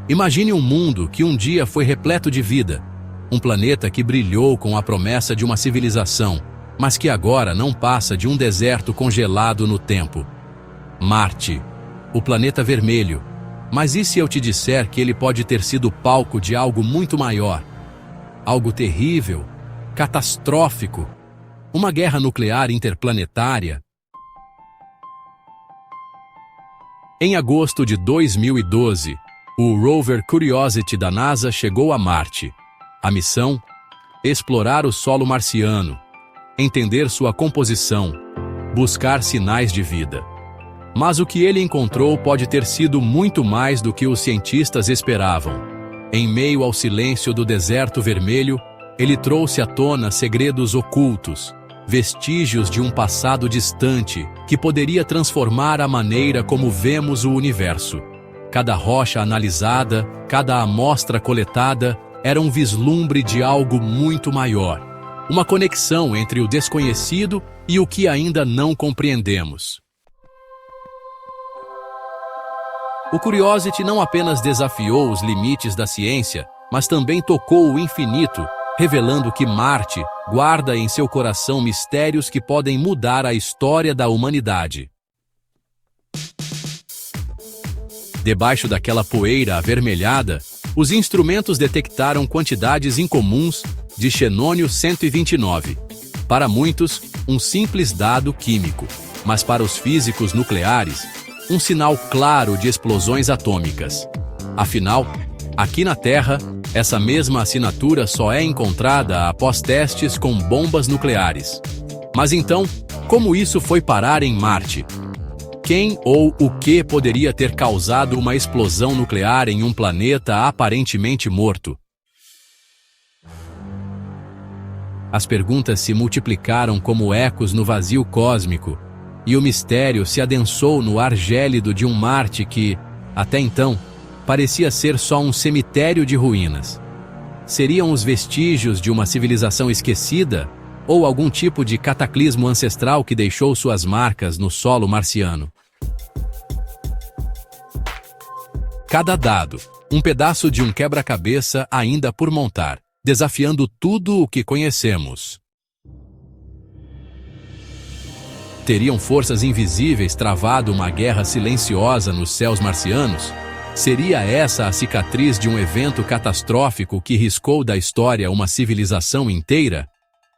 Imagine um mundo que um dia foi repleto de vida, um planeta que brilhou com a promessa de uma civilização, mas que agora não passa de um deserto congelado no tempo. Marte, o planeta vermelho. Mas e se eu te disser que ele pode ter sido palco de algo muito maior? Algo terrível, catastrófico, uma guerra nuclear interplanetária? Em agosto de 2012, o rover Curiosity da NASA chegou a Marte. A missão? Explorar o solo marciano, entender sua composição, buscar sinais de vida. Mas o que ele encontrou pode ter sido muito mais do que os cientistas esperavam. Em meio ao silêncio do deserto vermelho, ele trouxe à tona segredos ocultos, vestígios de um passado distante que poderia transformar a maneira como vemos o universo. Cada rocha analisada, cada amostra coletada, era um vislumbre de algo muito maior. Uma conexão entre o desconhecido e o que ainda não compreendemos. O Curiosity não apenas desafiou os limites da ciência, mas também tocou o infinito, revelando que Marte guarda em seu coração mistérios que podem mudar a história da humanidade. Debaixo daquela poeira avermelhada, os instrumentos detectaram quantidades incomuns de xenônio 129. Para muitos, um simples dado químico, mas para os físicos nucleares, um sinal claro de explosões atômicas. Afinal, aqui na Terra, essa mesma assinatura só é encontrada após testes com bombas nucleares. Mas então, como isso foi parar em Marte? Quem ou o que poderia ter causado uma explosão nuclear em um planeta aparentemente morto? As perguntas se multiplicaram como ecos no vazio cósmico, e o mistério se adensou no ar gélido de um Marte que, até então, parecia ser só um cemitério de ruínas. Seriam os vestígios de uma civilização esquecida ou algum tipo de cataclismo ancestral que deixou suas marcas no solo marciano? Cada dado, um pedaço de um quebra-cabeça ainda por montar, desafiando tudo o que conhecemos. Teriam forças invisíveis travado uma guerra silenciosa nos céus marcianos? Seria essa a cicatriz de um evento catastrófico que riscou da história uma civilização inteira?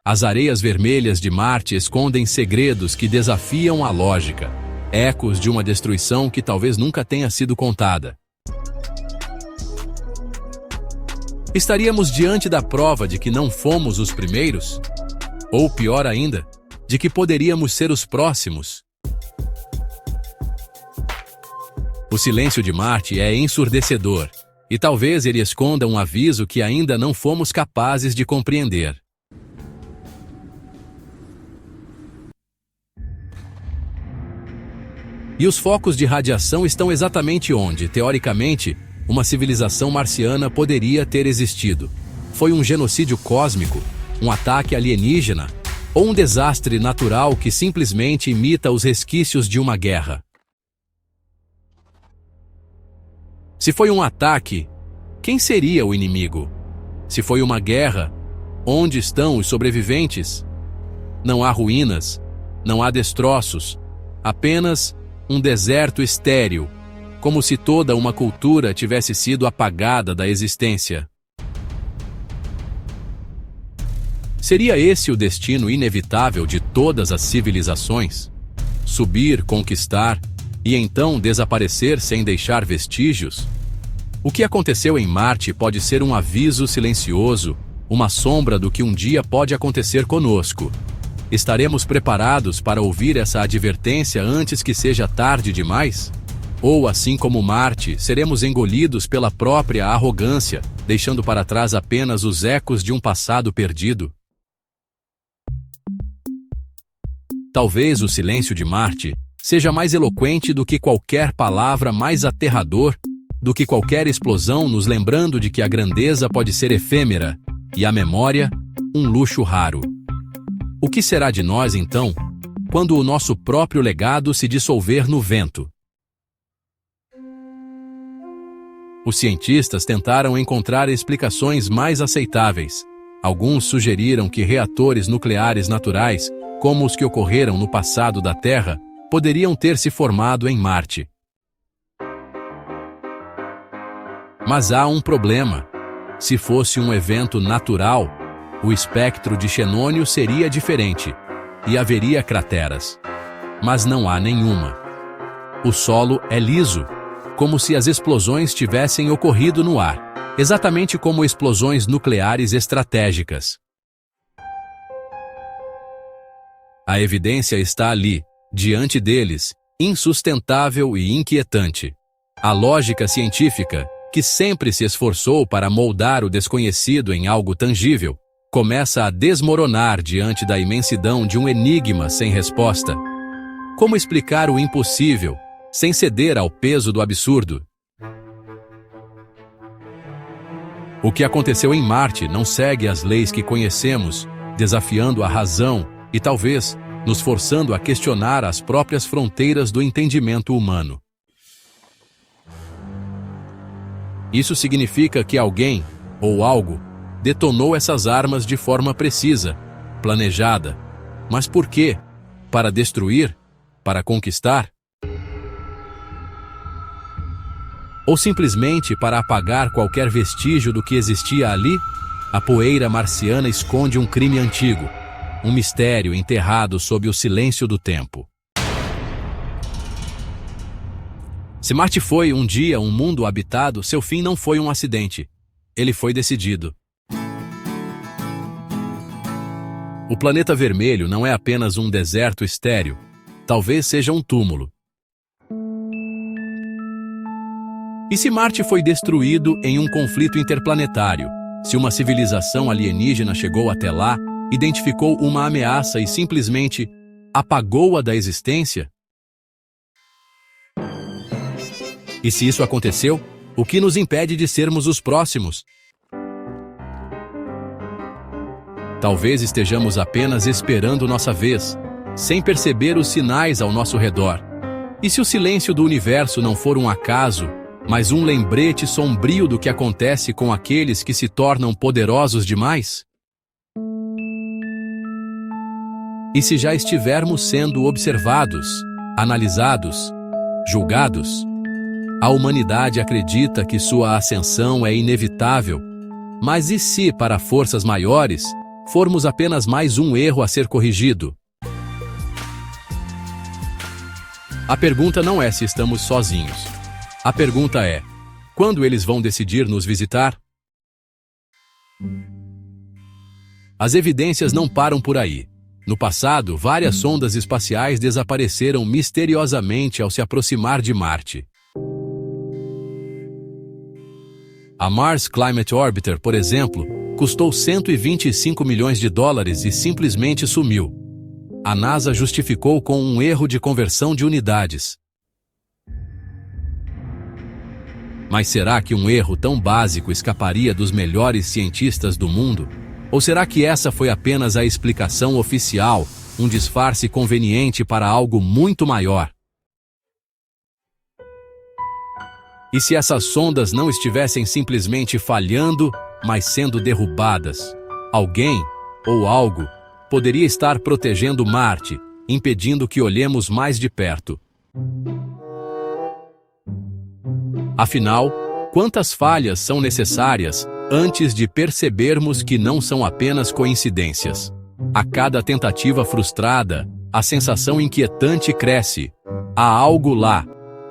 As areias vermelhas de Marte escondem segredos que desafiam a lógica, ecos de uma destruição que talvez nunca tenha sido contada. Estaríamos diante da prova de que não fomos os primeiros? Ou pior ainda, de que poderíamos ser os próximos? O silêncio de Marte é ensurdecedor, e talvez ele esconda um aviso que ainda não fomos capazes de compreender. E os focos de radiação estão exatamente onde, teoricamente, uma civilização marciana poderia ter existido. Foi um genocídio cósmico, um ataque alienígena, ou um desastre natural que simplesmente imita os resquícios de uma guerra? Se foi um ataque, quem seria o inimigo? Se foi uma guerra, onde estão os sobreviventes? Não há ruínas, não há destroços, apenas um deserto estéril, como se toda uma cultura tivesse sido apagada da existência. Seria esse o destino inevitável de todas as civilizações? Subir, conquistar e então desaparecer sem deixar vestígios? O que aconteceu em Marte pode ser um aviso silencioso, uma sombra do que um dia pode acontecer conosco. Estaremos preparados para ouvir essa advertência antes que seja tarde demais? Ou, assim como Marte, seremos engolidos pela própria arrogância, deixando para trás apenas os ecos de um passado perdido? Talvez o silêncio de Marte seja mais eloquente do que qualquer palavra, mais aterrador do que qualquer explosão, nos lembrando de que a grandeza pode ser efêmera e a memória, um luxo raro. O que será de nós, então, quando o nosso próprio legado se dissolver no vento? Os cientistas tentaram encontrar explicações mais aceitáveis. Alguns sugeriram que reatores nucleares naturais, como os que ocorreram no passado da Terra, poderiam ter se formado em Marte. Mas há um problema. Se fosse um evento natural, o espectro de xenônio seria diferente e haveria crateras. Mas não há nenhuma. O solo é liso, como se as explosões tivessem ocorrido no ar, exatamente como explosões nucleares estratégicas. A evidência está ali, diante deles, insustentável e inquietante. A lógica científica, que sempre se esforçou para moldar o desconhecido em algo tangível, começa a desmoronar diante da imensidão de um enigma sem resposta. Como explicar o impossível, sem ceder ao peso do absurdo? O que aconteceu em Marte não segue as leis que conhecemos, desafiando a razão e talvez nos forçando a questionar as próprias fronteiras do entendimento humano. Isso significa que alguém, ou algo, detonou essas armas de forma precisa, planejada. Mas por quê? Para destruir? Para conquistar? Ou simplesmente para apagar qualquer vestígio do que existia ali? A poeira marciana esconde um crime antigo, um mistério enterrado sob o silêncio do tempo. Se Marte foi um dia um mundo habitado, seu fim não foi um acidente. Ele foi decidido. O planeta vermelho não é apenas um deserto estéril, talvez seja um túmulo. E se Marte foi destruído em um conflito interplanetário? Se uma civilização alienígena chegou até lá, identificou uma ameaça e simplesmente apagou-a da existência? E se isso aconteceu, o que nos impede de sermos os próximos? Talvez estejamos apenas esperando nossa vez, sem perceber os sinais ao nosso redor. E se o silêncio do universo não for um acaso, mas um lembrete sombrio do que acontece com aqueles que se tornam poderosos demais? E se já estivermos sendo observados, analisados, julgados? A humanidade acredita que sua ascensão é inevitável, mas e se, para forças maiores, formos apenas mais um erro a ser corrigido? A pergunta não é se estamos sozinhos. A pergunta é: quando eles vão decidir nos visitar? As evidências não param por aí. No passado, várias sondas espaciais desapareceram misteriosamente ao se aproximar de Marte. A Mars Climate Orbiter, por exemplo, custou $125 milhões e simplesmente sumiu. A NASA justificou com um erro de conversão de unidades. Mas será que um erro tão básico escaparia dos melhores cientistas do mundo? Ou será que essa foi apenas a explicação oficial, um disfarce conveniente para algo muito maior? E se essas sondas não estivessem simplesmente falhando, mas sendo derrubadas? Alguém, ou algo, poderia estar protegendo Marte, impedindo que olhemos mais de perto. Afinal, quantas falhas são necessárias antes de percebermos que não são apenas coincidências? A cada tentativa frustrada, a sensação inquietante cresce. Há algo lá.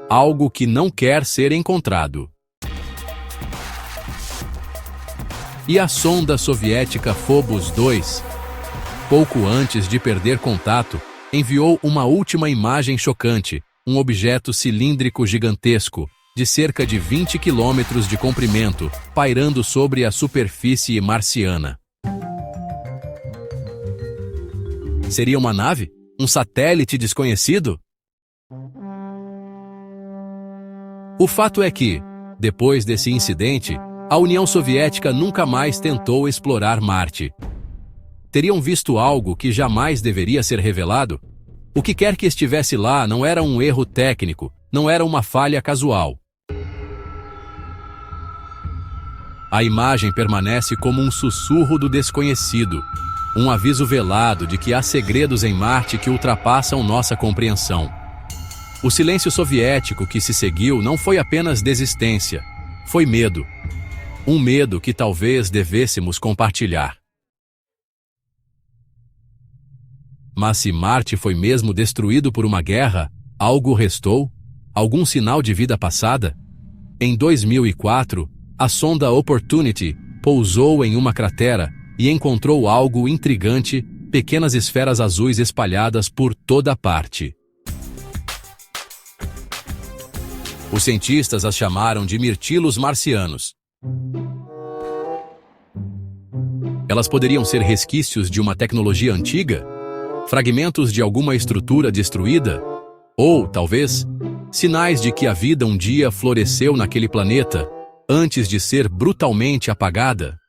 Algo que não quer ser encontrado. E a sonda soviética Phobos 2, pouco antes de perder contato, enviou uma última imagem chocante, um objeto cilíndrico gigantesco, de cerca de 20 quilômetros de comprimento, pairando sobre a superfície marciana. Seria uma nave? Um satélite desconhecido? O fato é que, depois desse incidente, a União Soviética nunca mais tentou explorar Marte. Teriam visto algo que jamais deveria ser revelado? O que quer que estivesse lá não era um erro técnico, não era uma falha casual. A imagem permanece como um sussurro do desconhecido, um aviso velado de que há segredos em Marte que ultrapassam nossa compreensão. O silêncio soviético que se seguiu não foi apenas desistência, foi medo. Um medo que talvez devêssemos compartilhar. Mas se Marte foi mesmo destruído por uma guerra, algo restou? Algum sinal de vida passada? Em 2004, a sonda Opportunity pousou em uma cratera e encontrou algo intrigante, pequenas esferas azuis espalhadas por toda parte. Os cientistas as chamaram de mirtilos marcianos. Elas poderiam ser resquícios de uma tecnologia antiga? Fragmentos de alguma estrutura destruída? Ou, talvez, sinais de que a vida um dia floresceu naquele planeta, antes de ser brutalmente apagada?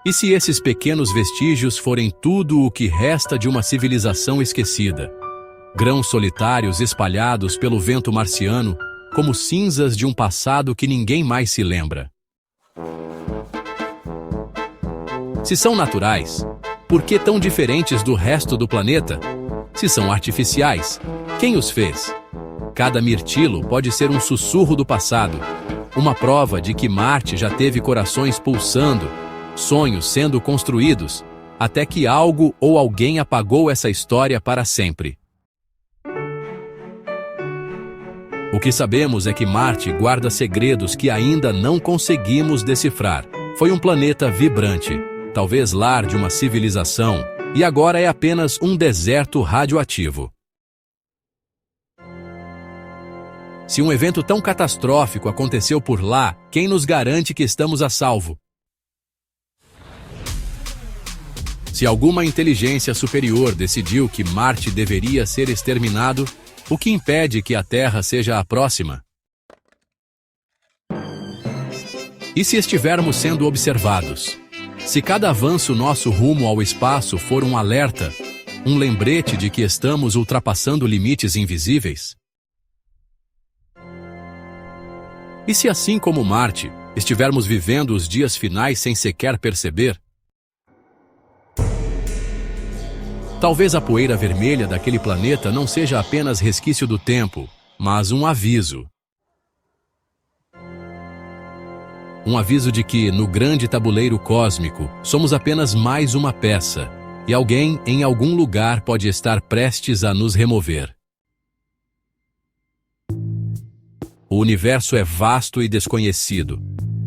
E se esses pequenos vestígios forem tudo o que resta de uma civilização esquecida? Grãos solitários espalhados pelo vento marciano, como cinzas de um passado que ninguém mais se lembra. Se são naturais, por que tão diferentes do resto do planeta? Se são artificiais, quem os fez? Cada mirtilo pode ser um sussurro do passado, uma prova de que Marte já teve corações pulsando, sonhos sendo construídos, até que algo ou alguém apagou essa história para sempre. O que sabemos é que Marte guarda segredos que ainda não conseguimos decifrar. Foi um planeta vibrante, talvez lar de uma civilização, e agora é apenas um deserto radioativo. Se um evento tão catastrófico aconteceu por lá, quem nos garante que estamos a salvo? Se alguma inteligência superior decidiu que Marte deveria ser exterminado, o que impede que a Terra seja a próxima? E se estivermos sendo observados? Se cada avanço nosso rumo ao espaço for um alerta, um lembrete de que estamos ultrapassando limites invisíveis? E se, assim como Marte, estivermos vivendo os dias finais sem sequer perceber? Talvez a poeira vermelha daquele planeta não seja apenas resquício do tempo, mas um aviso. Um aviso de que, no grande tabuleiro cósmico, somos apenas mais uma peça, e alguém, em algum lugar, pode estar prestes a nos remover. O universo é vasto e desconhecido,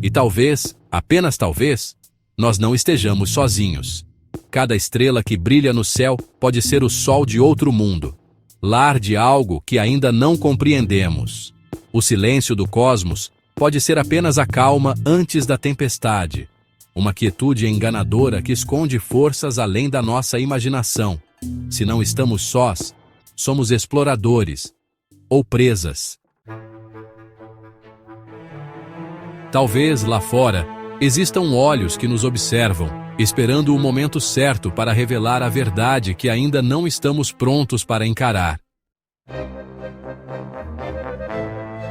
e talvez, apenas talvez, nós não estejamos sozinhos. Cada estrela que brilha no céu pode ser o sol de outro mundo, lar de algo que ainda não compreendemos. O silêncio do cosmos pode ser apenas a calma antes da tempestade, uma quietude enganadora que esconde forças além da nossa imaginação. Se não estamos sós, somos exploradores ou presas. Talvez lá fora existam olhos que nos observam, esperando o momento certo para revelar a verdade que ainda não estamos prontos para encarar.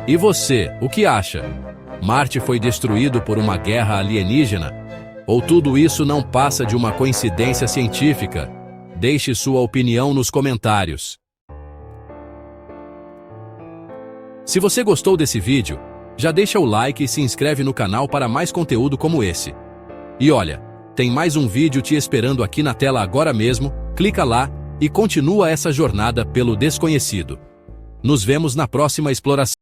E você, o que acha? Marte foi destruído por uma guerra alienígena? Ou tudo isso não passa de uma coincidência científica? Deixe sua opinião nos comentários. Se você gostou desse vídeo, já deixa o like e se inscreve no canal para mais conteúdo como esse. E olha, tem mais um vídeo te esperando aqui na tela agora mesmo, clica lá e continua essa jornada pelo desconhecido. Nos vemos na próxima exploração.